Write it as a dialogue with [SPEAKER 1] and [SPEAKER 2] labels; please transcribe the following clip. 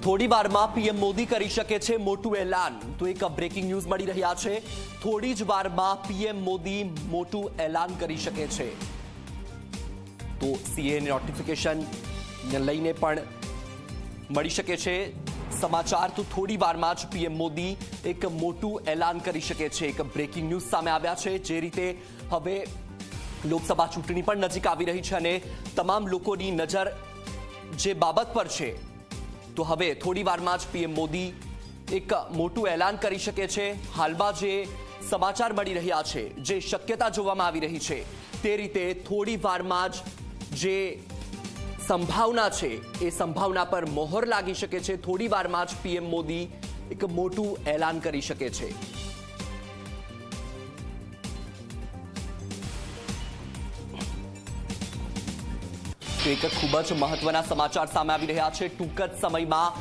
[SPEAKER 1] થોડી વારમાં પીએમ મોદી કરી શકે છે મોટું એલાન। તો એક બ્રેકિંગ ન્યૂઝ મળી રહ્યા છે। થોડી જ વારમાં પીએમ મોદી મોટું એલાન કરી શકે છે। તો સીએ નોટિફિકેશન લઈને પણ મળી શકે છે સમાચાર। તો થોડી વારમાં જ પીએમ મોદી એક મોટું એલાન કરી શકે છે। એક બ્રેકિંગ ન્યૂઝ સામે આવ્યા છે। જે રીતે હવે લોકસભા ચૂંટણી પણ નજીક આવી રહી છે અને તમામ લોકોની નજર જે બાબત પર છે, તો હવે થોડી વારમાં જ પીએમ મોદી એક મોટું એલાન કરી શકે છે। હાલમાં જે સમાચાર મળી રહ્યા છે, જે શક્યતા જોવામાં આવી રહી છે, તે રીતે થોડી વારમાં જ જે સંભાવના છે એ સંભાવના પર મોહર લાગી શકે છે। થોડી વારમાં જ પીએમ મોદી એક મોટું એલાન કરી શકે છે। તો એક ખૂબ જ મહત્વના સમાચાર સામે આવી રહ્યા છે। ટૂંક જ સમયમાં